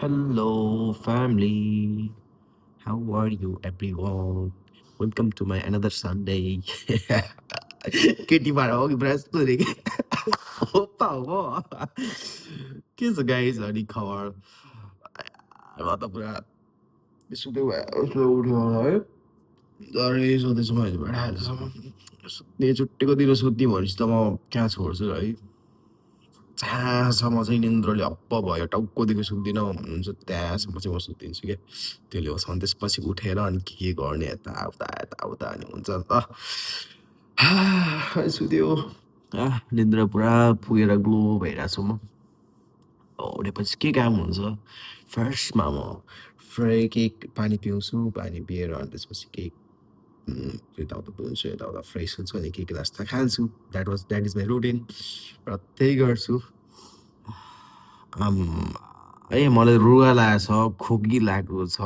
Hello, family. How are you, everyone? Welcome to my another Sunday. केटीबाट हो कि प्रस्तो रे के ओपा हो के छ गाइस अनि खबर म त पुरा सुत्दै भयो उठ्यो है अरे सोध्दैछु मैले भेटाएछ सुत्ने छुट्टीको दिन सुत्ने भनेपछि त म कहाँ छोड्छु है जहाँसम्म चाहिँ निन्द्रले हप्प भयो टाउकोदेखि सुत्दिनँ भन्नुहुन्छ त्यहाँसम्म चाहिँ म सुत्दिन्छु क्या त्यसले होस् भने त्यसपछि उठेर अनि के गर्ने यताउता अनि हुन्छ नि त सुत्यो निन्द्रा पुरा पुगेर ग्लो भइरहेको छु म उठेपछि के काम हुन्छ फर्स्टमा म केही पानी पिउँछु पानी पिएर अनि त्यसपछि केही यताउता धुन्छु यताउता फ्रेस हुन्छु अनि केही नास्ता खान्छु द्याट इज माई रुटिन र त्यही गर्छु है मलाई रुगा लागेको छ खोकी लागेको छ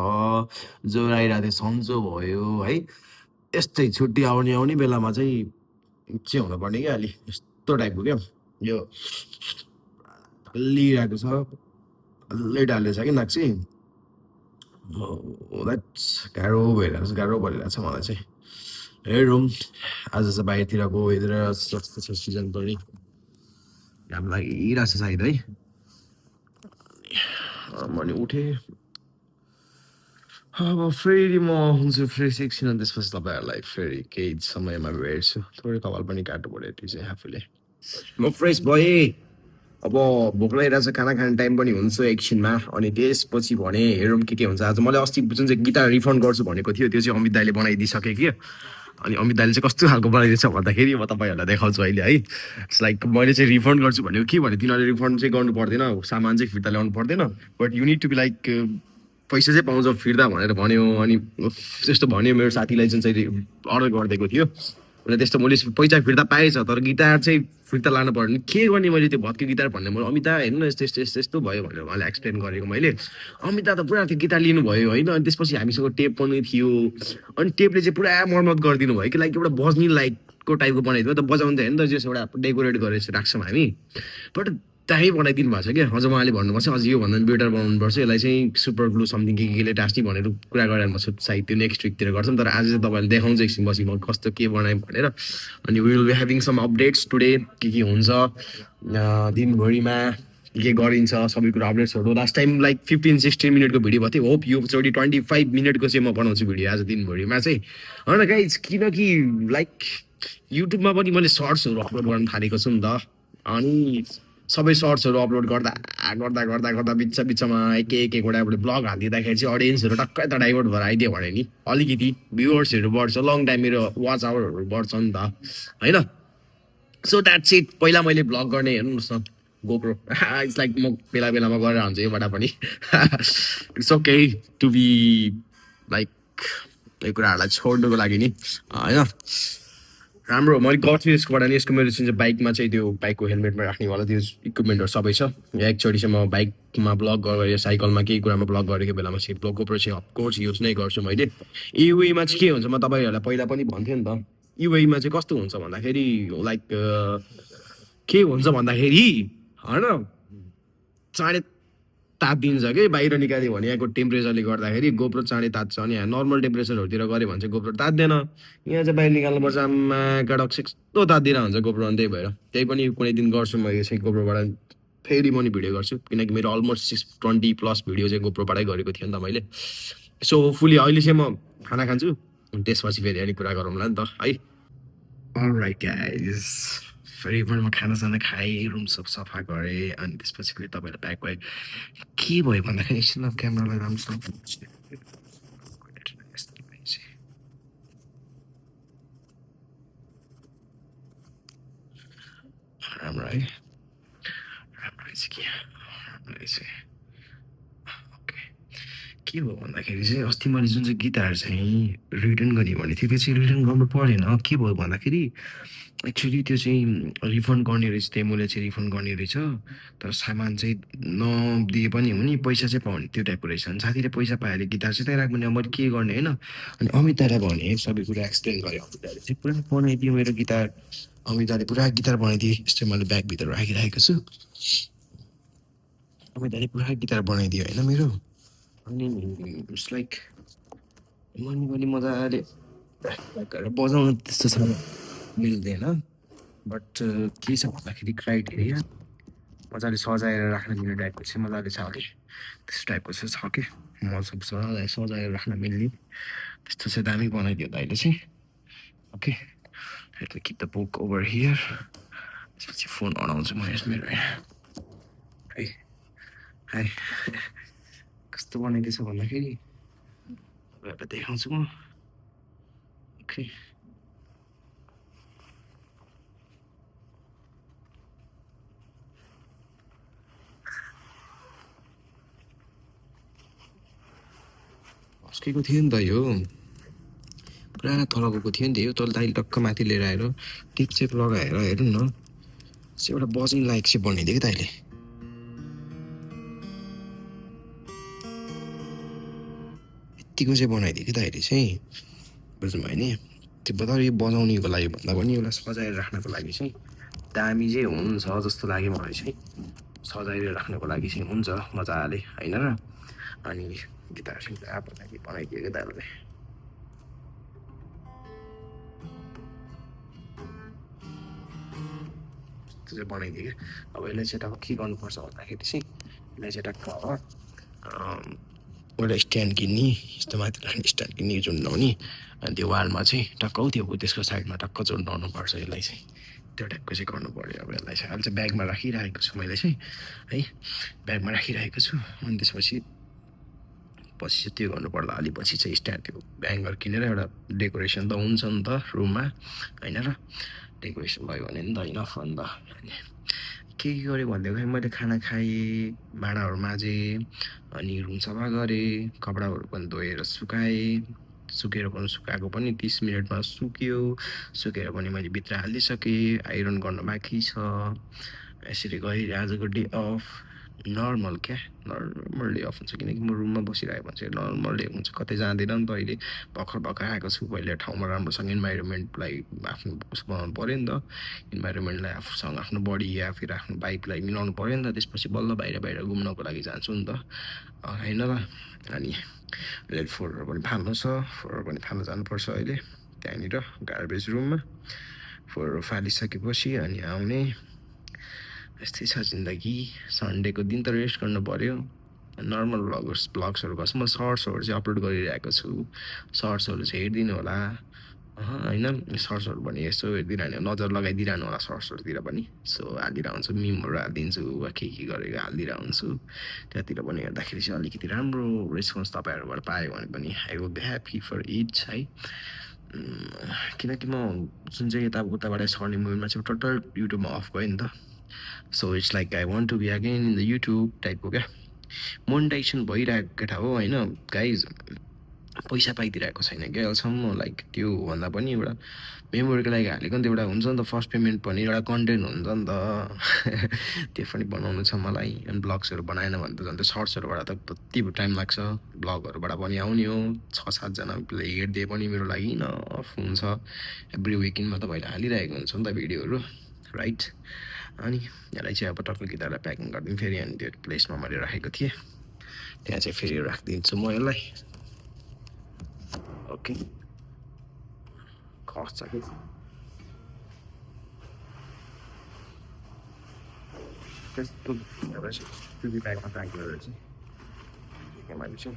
ज्वरो आइरहेको थियो सन्चो भयो है यस्तै छुट्टी आउने आउने बेलामा चाहिँ हुनुपर्ने क्या अलि यस्तो टाइपको क्या यो हल्लिरहेको छ हल्लै डालेको छ कि नाक चाहिँ द्याट्स गाह्रो भइरहेको छ मलाई चाहिँ हेरौँ आज चाहिँ बाहिरतिरको वेदर कस्तो छ सिजन पनि घाम लागिरहेको छ सायद है म नि उठेँ अब फेरि म हुन्छु फ्रेस एकछिन अनि त्यसपछि तपाईँहरूलाई फेरि केही समयमा भेट्छु थोरै कपाल पनि काट्नु पऱ्यो त्यो चाहिँ आफूले म फ्रेस भएँ अब भोक लागिरहेको छ खाना खाने टाइम पनि हुन्छ एकछिनमा अनि त्यसपछि भने हेरौँ के हुन्छ आज मैले अस्ति जुन चाहिँ गिटार रिफन्ड गर्छु भनेको थियो त्यो चाहिँ अमित दाइले बनाइदिइसकेँ कि अनि अमित दाइले चाहिँ कस्तो खालको बनाइदिएछ भन्दाखेरि म तपाईँहरूलाई देखाउँछु अहिले है इट्स लाइक मैले चाहिँ रिफन्ड गर्छु भनेको के भने तिनीहरूले रिफन्ड चाहिँ गर्नु पर्दैन सामान चाहिँ फिर्ता ल्याउनु पर्दैन but you need to be like पैसा चाहिँ पाउँछ फिर्ता भनेर भन्यो अनि त्यस्तो भन्यो मेरो साथीलाई जुन चाहिँ अर्डर गरिदिएको थियो र त्यस्तो मैले पैसा फिर्ता पाएछ तर गिटार चाहिँ फिर्ता लानु पर्ने के गर्ने मैले त्यो भत्के गिटार भन्ने मैले अमिता हेर्नु न यस्तो यस्तो यस्तो यस्तो भयो भनेर उहाँलाई एक्सप्लेन गरेको मैले अमिता त पुरा त्यो गिटार लिनुभयो होइन अनि त्यसपछि हामीसँग टेप पनि थियो अनि टेपले चाहिँ पुरा मर्मत गरिदिनु भयो कि लाइक एउटा बज्ने लाइकको टाइपको बनाइदियो त बजाउनु त हेर्नु त जस एउटा डेकोरेट गरेर राख्छौँ हामी बट त्यहीँ बनाइदिनु भएको छ क्या अझ उहाँले भन्नुपर्छ अझ योभन्दा पनि बेटर बनाउनुपर्छ यसलाई चाहिँ सुपर ग्लु समथिङ केले टास्ने भनेर कुरा गरेर म सायद त्यो नेक्स्ट विकतिर गर्छौँ तर आज चाहिँ तपाईँले देखाउँछ एकछिन बसी म कस्तो के बनाएँ भनेर अनि will be having some updates today के हुन्छ दिनभरिमा के गरिन्छ सबै कुरा अपडेट्सहरू लास्ट टाइम लाइक 15-16 मिनटको भिडियो भएको थियो होप यो चोटि 25 मिनटको चाहिँ म बनाउँछु भिडियो आज दिनभरिमा चाहिँ होइन गाइज किनकि लाइक युट्युबमा पनि मैले सर्ट्सहरू अपलोड गर्न थालेको छु नि त अनि सबै सर्ट्सहरू अपलोड गर्दा गर्दा गर्दा गर्दा बिचमा एकवटा ब्लग हालिदिँदाखेरि चाहिँ अडियन्सहरू टक्कै त डाइभर्ट भएर आइदियो भने नि अलिकति भ्युवर्सहरू बढ्छ लङ टाइम मेरो वाच आवरहरू बढ्छ नि त होइन सो द्याट्स इट पहिला मैले ब्लग गर्ने हेर्नुहोस् न गोप्रो इट्स लाइक म बेला बेलामा गरेर हुन्छ योबाट पनि it's okay to be like यो कुराहरूलाई छोड्नुको लागि नि होइन राम्रो मैले गर्छु यसकोबाट नि यसको मेरो जुन चाहिँ बाइकमा चाहिँ त्यो बाइकको हेलमेटमा राख्नेवाला त्यो इक्विपमेन्टहरू सबै छ एकचोटि चाहिँ म बाइकमा ब्लग गरेर साइकलमा केही कुरामा ब्लग गरेको बेलामा चाहिँ गोप्रो चाहिँ अफकोर्स युज नै गर्छु मैले युएमा चाहिँ के हुन्छ म तपाईँहरूलाई पहिला पनि भन्थेँ नि त युएमा चाहिँ कस्तो हुन्छ भन्दाखेरि लाइक के हुन्छ भन्दाखेरि होइन चाँडै तातिन्छ कि बाहिर निकाल्यो भने यहाँको टेम्परेचरले गर्दाखेरि गोप्रो चाँडै तात्छ अनि यहाँ नर्मल टेम्परेचरहरूतिर गऱ्यो भने चाहिँ गोप्रो तात्दैन यहाँ चाहिँ बाहिर निकाल्नुपर्छ आमा गडक यस्तो तात्दिएर हुन्छ गोप्रो अनि त्यही भएर त्यही पनि कुनै दिन गर्छु म यो चाहिँ गोप्रोबाट फेरि म नि भिडियो गर्छु किनकि मेरो अलमोस्ट 620+ भिडियो चाहिँ गोप्रोबाटै गरेको थियो नि त मैले सो फुल्ली अहिले चाहिँ म खाना खान्छु अनि त्यसपछि फेरि अलिक कुरा गरौँला नि त है अलराइट गाइज फेरि पनि म खानासाना खाएँ रुम सब सफा गरेँ अनि त्यसपछि फेरि तपाईँलाई ब्याक भएँ के भयो भन्दाखेरि एकछिन क्यामेरालाई राम्रोसँग राम्रो है राम्रो रहेछ कि राम्रो रहेछ ओके के भयो भन्दाखेरि चाहिँ अस्ति मैले जुन चाहिँ गिटार चाहिँ रिटर्न गर्ने भनेको थिएँ त्यो चाहिँ रिटर्न गर्नु परेन के भयो भन्दाखेरि एक्चुअली त्यो चाहिँ रिफन्ड गर्ने रहेछ तेमुले चाहिँ रिफन्ड गर्ने रहेछ तर सामान चाहिँ नदिए पनि हुने पैसा चाहिँ पाउने त्यो टाइपको रहेछ अनि साथीले पैसा पाएर गिटार चाहिँ त्यहाँ राख्नु मैले के गर्ने होइन अनि अमितालाई भने सबै कुरा एक्सप्लेन गरेँ अमिताले चाहिँ पुरा बनाइदियो मेरो गिटार अमिताले पुरा गिटार बनाइदिए यस्तै मैले ब्यागभित्र राखिरहेको छु तपाईँले पुरा गिटार बनाइदियो होइन मेरो अनि इट्स लाइक मन पनि मजाले गरेर बजाउनु त्यस्तो छ मिल्दैन बट के छ भन्दाखेरि क्राइटेरिया मजाले सजाएर राख्न मिल्ने टाइपको चाहिँ मजाले छ कि त्यस्तो टाइपको चाहिँ छ कि मजाले सजाएर राख्न मिल्ने त्यस्तो चाहिँ दामी बनाइदियो त अहिले चाहिँ okay let me keep the book over here त्यसपछि फोन अडाउँछु म यस मेरो है है कस्तो बनाइदिएछ भन्दाखेरि तपाईँहरूलाई देखाउँछु म ओके अस्केको थियो नि त यो पुरा तल गएको थियो नि त यो तल दाइले टक्क माथि लिएर आएर टिप चेप लगाएर हेर्नु न चाहिँ एउटा बजिङ लाइक चाहिँ बनाइदियो कि दाइले यत्तिको चाहिँ बनाइदियो कि दाइले चाहिँ बुझ्नुभयो नि त्यो बजार यो बजाउनेको लागि भन्दा पनि एउटा सजाएर राख्नको लागि चाहिँ दामी चाहिँ हुन्छ जस्तो लाग्यो मलाई चाहिँ सजाएर राख्नको लागि चाहिँ हुन्छ मजाले होइन र अनि गिटार सिटारको लागि बनाइदियो क्या दाइले त्यो चाहिँ बनाइदियो क्या अब यसलाई चाहिँ अब के गर्नुपर्छ भन्दाखेरि चाहिँ यसलाई चाहिँ टक्क एउटा स्ट्यान्ड किन्ने यस्तो माथि राख्ने स्ट्यान्ड किन्ने जोड्नाउने अनि त्यो वालमा चाहिँ टक्क त्यो त्यसको साइडमा टक्क जोड्नाउनुपर्छ यसलाई चाहिँ त्यो टाइपको चाहिँ गर्नु पऱ्यो अब यसलाई चाहिँ अहिले चाहिँ ब्यागमा राखिरहेको छु मैले चाहिँ है ब्यागमा राखिरहेको छु अनि त्यसपछि पछि चाहिँ त्यो गर्नु पर्ला अलि पछि चाहिँ स्ट्यान्ड त्यो ब्याङ्गर किनेर एउटा डेकोरेसन त हुन्छ नि त रुममा होइन र डेकोरेसन भयो भने नि त इनफ अन्त के गरेँ भनिदिएको मैले खाना खाएँ भाँडाहरू माझेँ अनि रुम सफा गरेँ कपडाहरू पनि धोएर सुकाएँ सुकेर पनि सुकाएको पनि 30 मिनटमा सुक्यो सुकेर पनि मैले भित्र हालिदिइसकेँ आइरन गर्न बाँकी छ यसरी गरेर आजको डे अफ नर्मल क्या नर्मल डे अफ हुन्छ किनकि म रुममा बसिरहेको भने चाहिँ नर्मल डे हुन्छ कतै जाँदैन नि त अहिले भर्खर भर्खर आएको छु पहिले ठाउँमा राम्रोसँग इन्भाइरोमेन्टलाई आफ्नो उस बनाउनु पऱ्यो नि त इन्भाइरोमेन्टलाई आफूसँग आफ्नो बडी या फिर आफ्नो बाइकलाई मिलाउनु पऱ्यो नि त त्यसपछि बल्ल बाहिर बाहिर घुम्नको लागि जान्छु नि त होइन र अनि लेट फोहोरहरू पनि फाल्नु छ फोहोरहरू पनि फाल्नु जानुपर्छ अहिले त्यहाँनिर गार्बेज रुममा फोहोरहरू फालिसकेपछि अनि आउने यस्तै छ जिन्दगी सन्डेको दिन त रेस्ट गर्नु पऱ्यो नर्मल ब्लग्सहरू गर्छु म सर्ट्सहरू चाहिँ अपलोड गरिरहेको छु सर्ट्सहरू चाहिँ हेरिदिनु होला होइन सर्ट्सहरू पनि यसो हेरिदिरहनु नजर लगाइदिरहनु होला सर्ट्सहरूतिर पनि सो हालिरहन्छु मिमहरू हालिदिन्छु वा के गरेको हालिदिरहेको हुन्छु त्यहाँतिर पनि हेर्दाखेरि चाहिँ अलिकति राम्रो रेस्पोन्स तपाईँहरूबाट पायो भने पनि I will be happy for it है किनकि म जुन चाहिँ यता उताबाट सर्ने मुभीमा चाहिँ टोटल युट्युबमा अफ गयो नि त so it's like I want to be again in the YouTube टाइपको क्या मोनिटाइजेसन भइरहेको केटा हो होइन गाइज पैसा पाइदिरहेको छैन क्या अहिलेसम्म लाइक त्यो भन्दा पनि एउटा मेमोरीको लागि हालेको नि त एउटा हुन्छ नि त फर्स्ट पेमेन्ट पनि एउटा कन्टेन्ट हुन्छ नि त त्यो पनि बनाउनु छ मलाई अनि ब्लग्सहरू बनाएन भने त झन् त्यो सर्ट्सहरूबाट त कति टाइम लाग्छ ब्लगहरूबाट पनि आउने हो 6-7जनाले हेरिदिए पनि मेरो लागि इनफ हुन्छ एभ्री विकेन्डमा तपाईँले हालिरहेको हुन्छ नि त भिडियोहरू राइट अनि यसलाई चाहिँ अब टक्क गिटारलाई प्याकिङ गरिदिउँ फेरि अनि त्यो प्लेसमा मैले राखेको थिएँ त्यहाँ चाहिँ फेरि राखिदिन्छु म यसलाई ओके खर्च कि त्यस्तो त्यो ब्यागमा प्याक गरेर चाहिँ मैले चाहिँ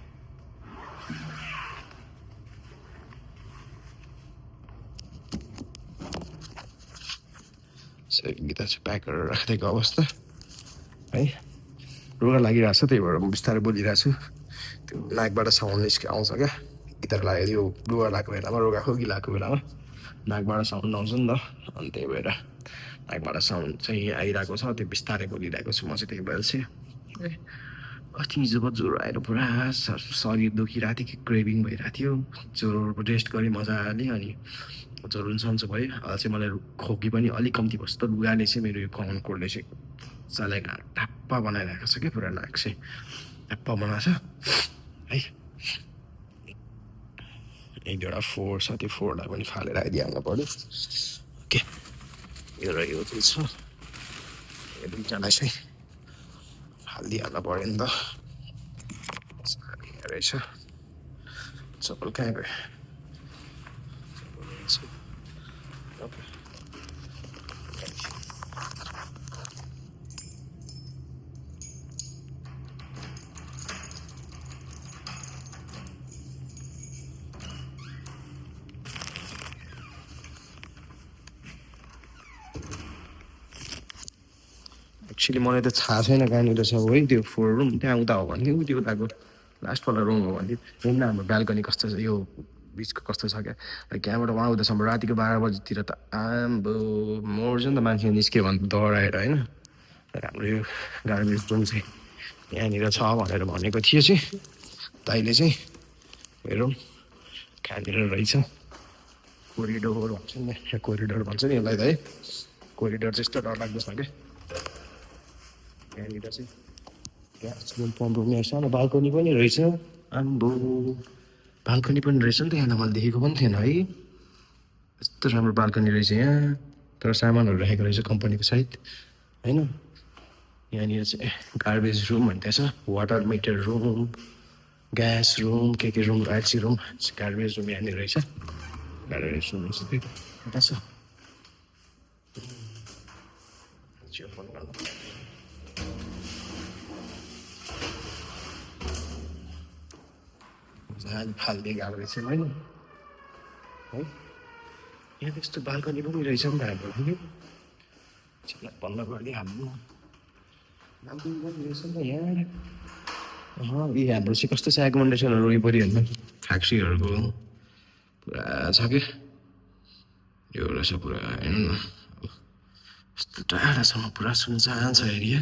गीता चाहिँ प्याक गरेर राखिदिएको अवस्था है रुगा लागिरहेको छ त्यही भएर म बिस्तारै बोलिरहेको छु त्यो नाकबाट साउन्ड आउँछ क्या गिटार लाग्यो त्यो रुगा लगाएको बेलामा रुगा खोकी लगाएको बेलामा नाकबाट साउन्ड आउँछ नि त अनि त्यही भएर नाकबाट साउन्ड चाहिँ आइरहेको छ त्यो बिस्तारै बोलिरहेको छु म चाहिँ त्यही भएर चाहिँ अस्ति हिजो ज्वरो आएर पुरा शरीर दुखिरहेको थियो कि क्रेभिङ भइरहेको थियो ज्वरो रेस्ट गरेँ मजाले अनि ज्वरो सन्चो भयो अहिले चाहिँ मलाई खोकी पनि अलिक कम्ती भयो त लुगाले चाहिँ मेरो यो कमन कोल्डले चाहिँ चलाइ ढाप्पा बनाइरहेको छ क्या पुरा नाक चाहिँ ढाप्पा बनाएको छ है एक दुईवटा फोहोर छ त्यो फोहोरलाई पनि फालेर आइदिइहाल्नु पऱ्यो ओके यो र यो चाहिँ छ यो दुईजनालाई चाहिँ हालिदिइहाल्न पऱ्यो नि त रहेछ चप्पल कहाँ गयो एक्चुअली मलाई त थाहा छैन कहाँनिर छ है त्यो 4 रुम त्यहाँ उता हो भन्थ्यो त्यो उताको लास्टवाला रुम हो भन्थ्यो हेर्न हाम्रो बाल्कनी कस्तो छ यो बिचको कस्तो छ क्या त्यहाँबाट उहाँ उतासम्म रातिको 12 बजीतिर त आम्बो मर्छ नि त मान्छे निस्क्यो भने डराएर होइन तर हाम्रो यो गार्बेज रुम चाहिँ यहाँनिर छ भनेर भनेको थियो चाहिँ दाइले चाहिँ हेरौँ कहाँनिर रहेछ कोरिडोर भन्छ नि कोरिडोर भन्छ नि यसलाई त है कोरिडोर चाहिँ यस्तो डरलाग्दो छ क्या यहाँनिर चाहिँ ग्यास रुम पम्प रुम यहाँ सानो बाल्कनी पनि रहेछ आम्बो बाल्कनी पनि रहेछ नि त यहाँ मैले देखेको पनि थिएन है यस्तो राम्रो बाल्कनी रहेछ यहाँ तर सामानहरू राखेको रहेछ कम्पनीको साइड होइन यहाँनिर चाहिँ गार्बेज रुम भन्ने छ water meter room gas room के room LC room garbage room यहाँनिर रहेछ गार्बेज रुम रहेछ त्यही यता छ फाल्दै गएको रहेछ होइन है यहाँ त्यस्तो बाल्कनी पनि रहेछ नि त हाम्रो कि बन्द गरिदियो हाम्रो बाल्कनी पनि रहेछ नि त यहाँ यी हाम्रो चाहिँ कस्तो छ एकोमोडेसनहरू वरिपरि होइन फ्याक्ट्रीहरूको पुरा छ कि यो रहेछ पुरा हेर्नु न यस्तो टाढासम्म पुरा सुनसान छ एरिया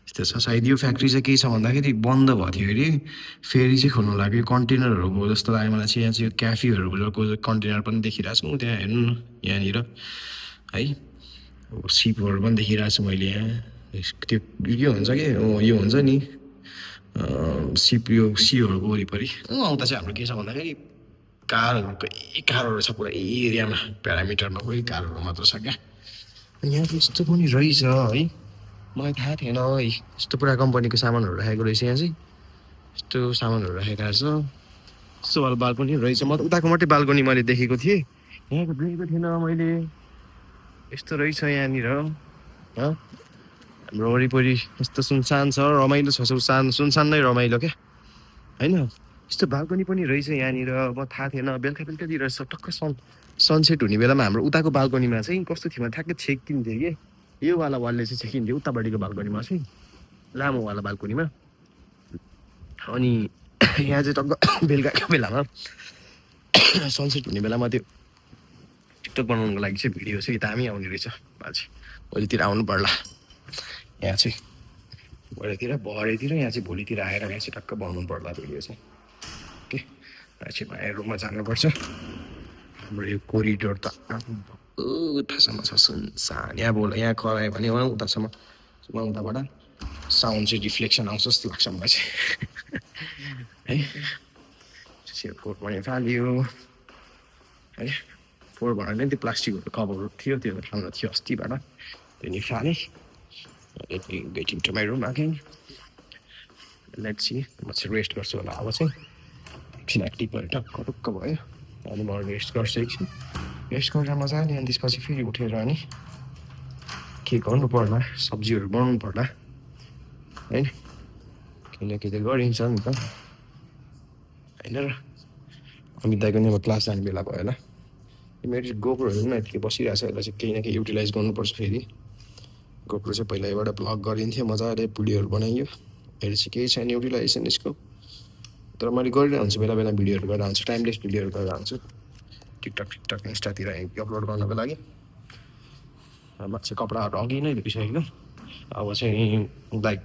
यस्तो छ सायद यो फ्याक्ट्री चाहिँ के छ भन्दाखेरि बन्द भएको थियो अरे फेरि चाहिँ खोल्नु लाग्यो कन्टेनरहरूको जस्तो लाग्यो मलाई चाहिँ यहाँ चाहिँ क्याफेहरूको कन्टेनर पनि देखिरहेको छु त्यहाँ हेर्नु न यहाँनिर है अब सिपहरू पनि देखिरहेको छु मैले यहाँ त्यो के हुन्छ कि यो हुन्छ नि सिप यो सीहरूको वरिपरि आउँदा चाहिँ हाम्रो के छ भन्दाखेरि कारहरू छ पुरा एरियामा प्यारामिटरमा पुरै कारहरू मात्र छ क्या यहाँ त्यस्तो पनि रहेछ है मलाई थाहा थिएन है यस्तो पुरा कम्पनीको सामानहरू राखेको रहेछ यहाँ चाहिँ यस्तो सामानहरू राखेको छ यस्तो वाला बाल्कनी रहेछ म त उताको मात्रै बाल्कनी मैले देखेको थिएँ यहाँको देखेको थिएन मैले यस्तो रहेछ यहाँनिर हाम्रो वरिपरि यस्तो सुनसान छ रमाइलो छ सुनसान नै रमाइलो क्या होइन यस्तो बाल्कनी पनि रहेछ यहाँनिर म थाहा थिएन बेलुकातिर टक्क सनसेट हुने बेलामा हाम्रो उताको बाल्कनीमा चाहिँ कस्तो थियो भने ठ्याक्कै छेकिन्थ्यो कि यो वाला वालले चाहिँ छेकिन्थ्यो उतापट्टिको बाल्कनीमा चाहिँ लामोवाला बाल्कनीमा अनि यहाँ चाहिँ टक्क बेलुकाको बेलामा सनसेट हुने बेलामा त्यो टिकटक बनाउनुको लागि चाहिँ भिडियो चाहिँ दामी आउने रहेछ मान्छे भोलितिर आउनु पर्ला यहाँ चाहिँ भरेतिर यहाँ चाहिँ भोलितिर आएर यहाँ चाहिँ टक्क बनाउनु पर्ला भिडियो चाहिँ ओके चाहिँ भाइ रुममा जानुपर्छ हाम्रो यो कोरिडोर त उतासम्म छ सुनसान यहाँ यहाँ करायो भने उतासम्म उताबाट साउन्ड चाहिँ रिफ्लेक्सन आउँछ जस्तो लाग्छ मलाई चाहिँ है 4 पनि फाल्यो है 4 भनेर नै त्यो प्लास्टिकहरूको कभरहरू थियो त्यो राम्रो थियो अस्तिबाट त्यो नि फालेँ getting to my room again let's see म चाहिँ रेस्ट गर्छु होला अब चाहिँ एकछिन एक्टिभ भएर टक्क भयो अनि म रेस्ट गर्छु एकछिन रेस्ट गरेर मजाले अनि त्यसपछि फेरि उठेर अनि के गर्नु पर्ला सब्जीहरू बनाउनु पर्ला होइन किनकि त गरिन्छ नि त होइन र अमित दाइको नि अब क्लास जाने बेला भयो होला मेरो गोप्रोहरू पनि यतिकै बसिरहेको छ यसलाई चाहिँ केही न केही युटिलाइज गर्नुपर्छ फेरि गोप्रो चाहिँ पहिला एउटा ब्लग गरिन्थ्यो मजाले भिडियोहरू बनाइयो अहिले चाहिँ केही छैन युटिलाइजेसन यसको तर मैले गरिरहेको हुन्छु बेला बेला भिडियोहरू गरेर हुन्छु टाइमलेस भिडियोहरू गरेर हुन्छु टिकटक इन्स्टातिर अपलोड गर्नको लागि म चाहिँ कपडाहरू अघि नै धोइसकेको अब चाहिँ लाइक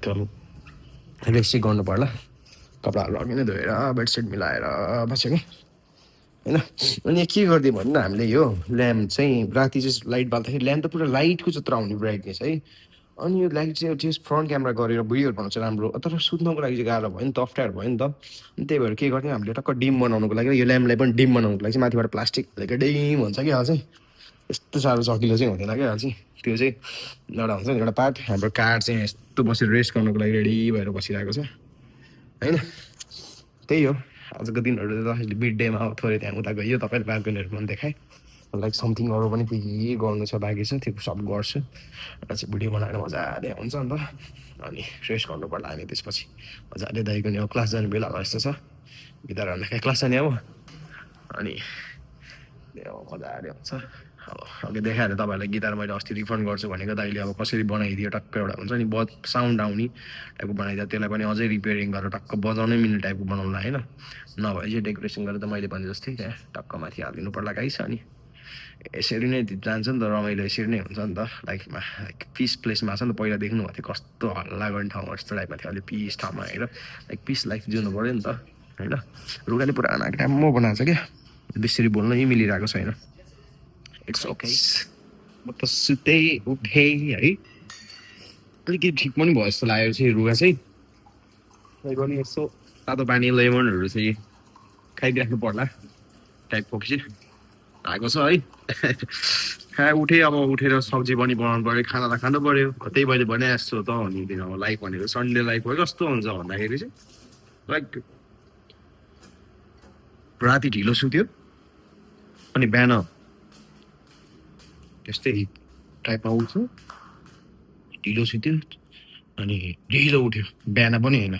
रेस्ट चाहिँ गर्नु पर्ला कपडाहरू अघि नै धोएर बेडसिट मिलाएर बसेको होइन अनि के गरिदियो भने हामीले यो ल्याम्प चाहिँ राति चाहिँ लाइट बाल्दाखेरि ल्याम्प त पुरा लाइटको जत्रो आउने ब्राइटनेस है अनि यो लाइट चाहिँ त्यो फ्रन्ट क्यामेरा गरेर भिडियोहरू बनाउँछ राम्रो तर सुत्नको लागि चाहिँ गाह्रो भयो नि त अप्ठ्यारो भयो नि त अनि त्यही भएर के गर्थ्यौँ हामीले टक्क डिम बनाउनुको लागि यो ल्याम्पलाई पनि डिम बनाउनुको लागि चाहिँ माथिबाट प्लास्टिक हालेको डिम हुन्छ कि अझै यस्तो साह्रो सकिलो चाहिँ हुँदैन क्या अझै त्यो चाहिँ एउटा हुन्छ नि एउटा पार्ट हाम्रो कार चाहिँ यस्तो बसेर रेस्ट गर्नुको लागि रेडी भएर बसिरहेको छ होइन त्यही हो आजको दिनहरू त मिड डेमा अब थोरै त्यहाँ उता गइयो तपाईँले बाल्कनीहरू पनि देखाएँ लाइक समथिङ अरू पनि के गर्नु छ बाँकी छ त्यो सब गर्छु र चाहिँ भिडियो बनाएर मजाले हुन्छ नि त अनि रेस्ट गर्नु पर्ला हामी त्यसपछि मजाले दाइको नि अब क्लास जाने बेला भयो जस्तो छ गिटार हान्दाखेरि क्लास जाने अब अनि मजाले हुन्छ अब अघि देखाएर तपाईँहरूलाई गिटार मैले अस्ति रिफन्ड गर्छु भनेको दाइले अब कसरी बनाइदियो टक्क एउटा हुन्छ नि साउन्ड आउने टाइपको बनाइदियो त्यसलाई पनि अझै रिपेयरिङ गरेर टक्क बजाउनै मिल्ने टाइपको बनाउला होइन नभए चाहिँ डेकोरेसन गरेर त मैले भने जस्तै त्यहाँ टक्क माथि हालिदिनु पर्ला गाइस अनि यसरी नै जान्छ नि त रमाइलो यसरी नै हुन्छ नि त लाइक पिस प्लेसमा छ नि त पहिला देख्नुभएको थियो कस्तो हल्ला गर्ने ठाउँमा जस्तो टाइपमा थियो अहिले पिस ठाउँमा हेर लाइक पिस लाइफ जिउनु पऱ्यो नि त होइन रुगाले पुरानो टाइममा बनाएको छ क्या बेसरी बोल्नै मिलिरहेको छैन इट्स ओके म त सुतै उठेँ है अलिकति ठिक पनि भयो जस्तो लाग्यो चाहिँ रुगा चाहिँ पनि यसो तातो पानी लेमनहरू चाहिँ खाइदिइराख्नु पर्ला टाइपको चाहिँ आएको छ है उठेँ अब उठेर सब्जी पनि बनाउनु पऱ्यो खाना त खानु पऱ्यो त्यही मैले भने जस्तो त हो नि दिन अब लाइफ भनेको सन्डे लाइफ हो कस्तो हुन्छ भन्दाखेरि चाहिँ लाइक राति ढिलो सुत्यो अनि बिहान त्यस्तै टाइपमा उठ्छु ढिलो सुत्यो अनि ढिलो उठ्यो बिहान पनि होइन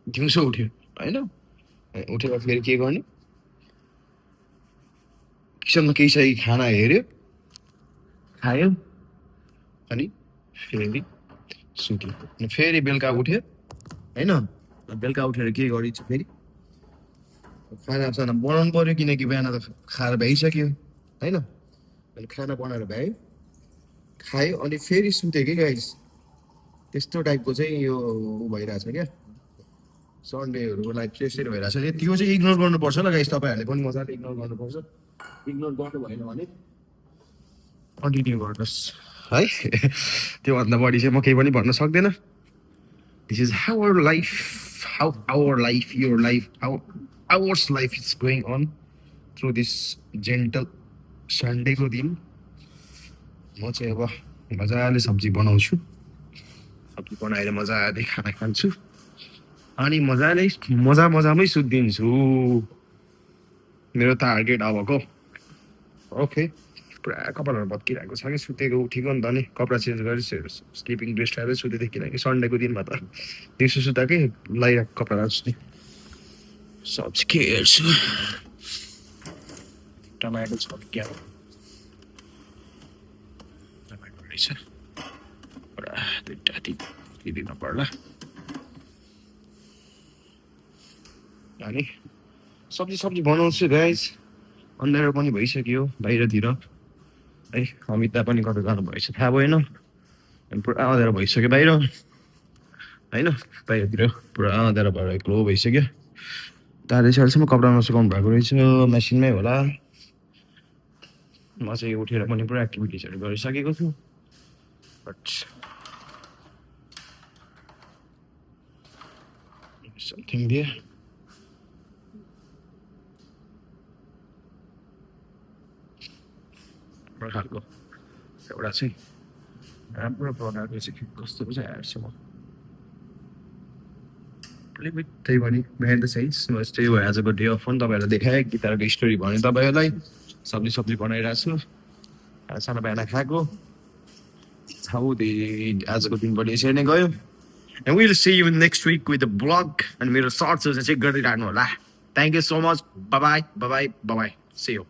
दिउँसो उठ्यो होइन उठेर फेरि के गर्ने किचनमा केही चाहिँ खाना हेऱ्यो खायो अनि फेरि सुत्यो अनि फेरि बेलुका उठ्यो होइन बेलुका उठेर के गरिन्छ फेरि खानासाना बनाउनु पऱ्यो किनकि बिहान त खाएर भ्याइसक्यो होइन अनि खाना बनाएर भ्यायो खायो अनि फेरि सुत्यो कि गाइस त्यस्तो टाइपको चाहिँ यो भइरहेछ क्या सन्डेहरूको लाइफ चाहिँ यसरी भइरहेछ त्यो चाहिँ इग्नोर गर्नुपर्छ ल गाइस तपाईँहरूले पनि मजाले इग्नोर गर्नुपर्छ इग्नोर गर्नु भएन भने कन्टिन्यू गर्नुहोस् है त्योभन्दा बढी चाहिँ म केही पनि भन्न सक्दैन this is how life how our life your life how ours life is going on through this gentle सन्डेको दिन म चाहिँ अब मजाले सब्जी बनाउँछु सब्जी बनाएर मजाले खाना खान्छु अनि मजाले मजामै सुत्दिन्छु मेरो टार्गेट अबको ओके पुरा कपालहरू भत्किरहेको छ कि सुतेको उठेको नि त नि कपडा चेन्ज गरेर स्लिपिङ ड्रेस लगाएर सुतेको थिएँ किनकि सन्डेको दिनमा त दिउँसो सुताकै लगाइरहेको कपडा राख्छु नि सब्जी के हेर्छु टमाटो छ क्या टमाटो रहेछ पुरा दुइटा दिनु पर्ला अनि सब्जी बनाउँछु गाइज अँध्यारो पनि भइसक्यो बाहिरतिर है अमिता पनि कता जानु भएछ थाहा भएन अनि पुरा अँध्यारो भइसक्यो बाहिर होइन बाहिरतिर पुरा अँध्यारो भएर एक्लो भइसक्यो तारे सालसम्म कपडामा सुकाउनु भएको रहेछ मेसिनमै होला म चाहिँ उठेर पनि पुरा एक्टिभिटिजहरू गरिसकेको छु बट समथिङ दिए खालको एउटा चाहिँ राम्रो प्रकारको चाहिँ कस्तो पो चाहिँ हेर्छु म त्यही भने बिहाइन्ड द साइन्स त्यही भयो आजको डे अफ पनि तपाईँहरूलाई देखाएँ गिटारको स्टोरी भने तपाईँहरूलाई सब्जी बनाइरहेको छु सानो बिहान खाएको आजको दिन पनि यसरी नै गयो and we'll see you next week with the blog and मेरो सर्ट्सहरू चाहिँ चेक गरिराख्नु होला thank you so much by by by by see you